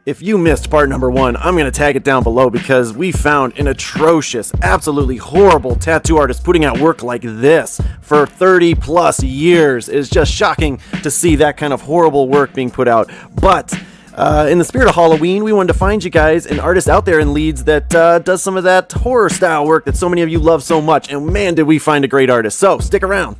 If you missed part number 1, I'm going to tag it down below because we found an atrocious, absolutely horrible tattoo artist putting out work like this for 30 plus years. It's just shocking to see that kind of horrible work being put out. But in the spirit of Halloween, we wanted to find you guys an artist out there in Leeds that does some of that horror style work that so many of you love so much. And man, did we find a great artist. So stick around.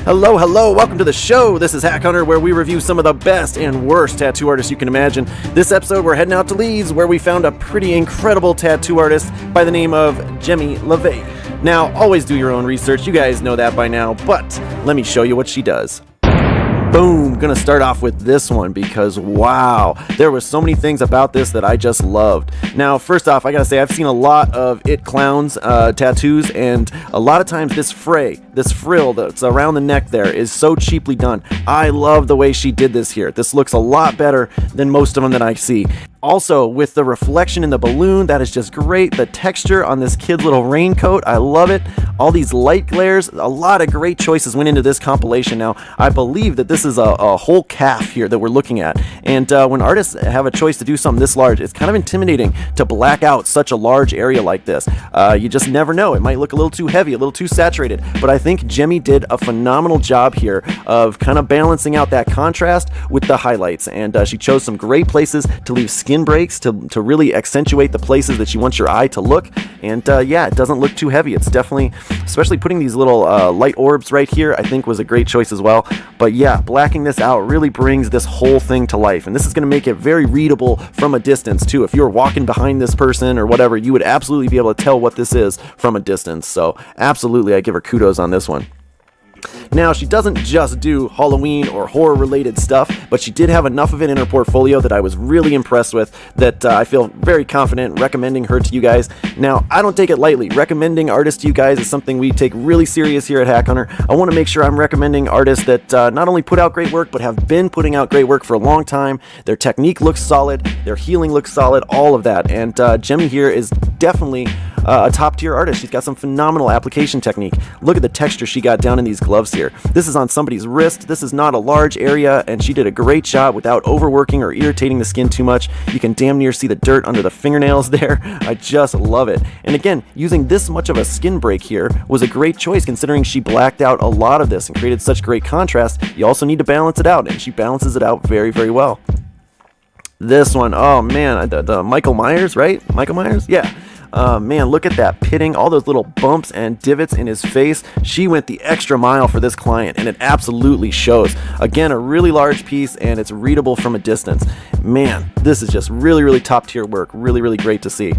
Hello, welcome to the show. This is HackHunter, where we review some of the best and worst tattoo artists you can imagine. This episode, we're heading out to Leeds, where we found a pretty incredible tattoo artist by the name of Jemmy LaVey. Now, always do your own research, you guys know that by now, but let me show you what she does. Boom, gonna start off with this one because wow, there were so many things about this that I just loved. Now, first off, I gotta say I've seen a lot of It Clowns tattoos, and a lot of times this frill that's around the neck there is so cheaply done. I love the way she did this here. This looks a lot better than most of them that I see. Also, with the reflection in the balloon, that is just great. The texture on this kid's little raincoat, I love it. All these light glares, a lot of great choices went into this compilation. Now, I believe that this is a whole calf here that we're looking at. And when artists have a choice to do something this large, it's kind of intimidating to black out such a large area like this. You just never know. It might look a little too heavy, a little too saturated. But I think Jemmy did a phenomenal job here of kind of balancing out that contrast with the highlights. And she chose some great places to leave skin breaks to really accentuate the places that you want your eye to look. And yeah, it doesn't look too heavy. It's definitely, especially putting these little light orbs right here, I think was a great choice as well. But yeah, blacking this out really brings this whole thing to life. And this is going to make it very readable from a distance too. If you're walking behind this person or whatever, you would absolutely be able to tell what this is from a distance. So absolutely, I give her kudos on this one. Now, she doesn't just do Halloween or horror related stuff, but she did have enough of it in her portfolio that I was really impressed with, that I feel very confident recommending her to you guys. Now, I don't take it lightly. Recommending artists to you guys is something we take really serious here at HackHunter. I want to make sure I'm recommending artists that not only put out great work, but have been putting out great work for a long time. Their technique looks solid, their healing looks solid, all of that. And Jemmy here is definitely a top tier artist. She's got some phenomenal application technique. Look at the texture she got down in these gloves here. This is on somebody's wrist. This is not a large area, and she did a great job without overworking or irritating the skin too much. You can damn near see the dirt under the fingernails there. I just love it. And again, using this much of a skin break here was a great choice considering she blacked out a lot of this and created such great contrast. You also need to balance it out, and she balances it out very, very well. This one, oh man, the Michael Myers, right? Michael Myers? Yeah. Man, look at that pitting, all those little bumps and divots in his face. She went the extra mile for this client, and it absolutely shows. Again, a really large piece, and it's readable from a distance. Man, this is just really, really top tier work. Really, really great to see.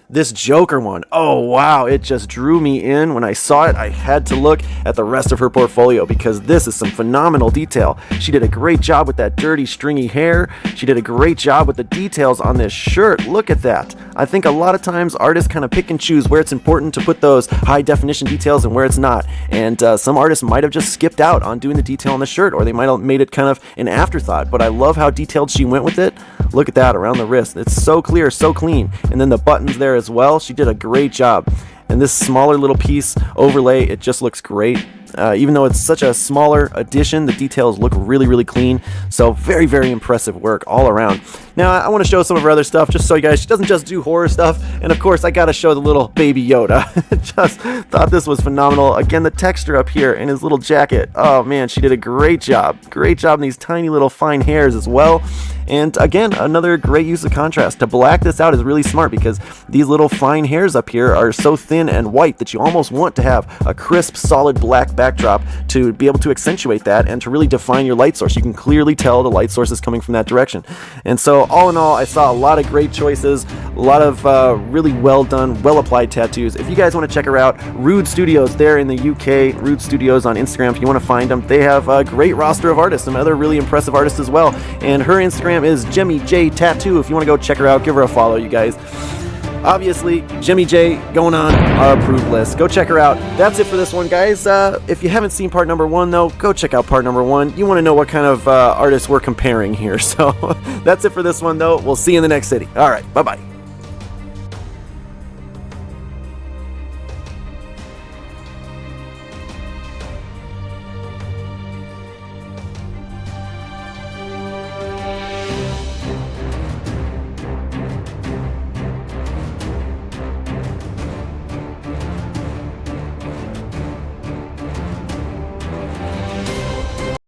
This Joker one, oh wow, it just drew me in. When I saw it, I had to look at the rest of her portfolio because this is some phenomenal detail. She did a great job with that dirty, stringy hair. She did a great job with the details on this shirt. Look at that. I think a lot of times artists kind of pick and choose where it's important to put those high definition details and where it's not. And some artists might have just skipped out on doing the detail on the shirt, or they might have made it kind of an afterthought. But I love how detailed she went with it. Look at that around the wrist. It's so clear, so clean. And then the buttons there as well. She did a great job. And this smaller little piece overlay, it just looks great. Even though it's such a smaller addition, the details look really, really clean. So very, very impressive work all around. Now, I want to show some of her other stuff just so you guys, she doesn't just do horror stuff. And of course, I got to show the little baby Yoda. Just thought this was phenomenal. Again, the texture up here in his little jacket. Oh man, she did a great job. Great job in these tiny little fine hairs as well. And again, another great use of contrast. To black this out is really smart because these little fine hairs up here are so thin and white that you almost want to have a crisp, solid black backdrop to be able to accentuate that and to really define your light source. You can clearly tell the light source is coming from that direction. And so all in all, I saw a lot of great choices, a lot of really well done, well applied tattoos. If you guys want to check her out, Rude Studios there in the UK, Rude Studios on Instagram if you want to find them. They have a great roster of artists, some other really impressive artists as well. And her Instagram is Jemmy J Tattoo. If you want to go check her out, give her a follow, you guys. Obviously, Jemmy J going on our approved list. Go check her out. That's it for this one, guys. If you haven't seen part number 1, though, go check out part number 1. You want to know what kind of artists we're comparing here. So that's it for this one, though. We'll see you in the next city. All right, bye-bye.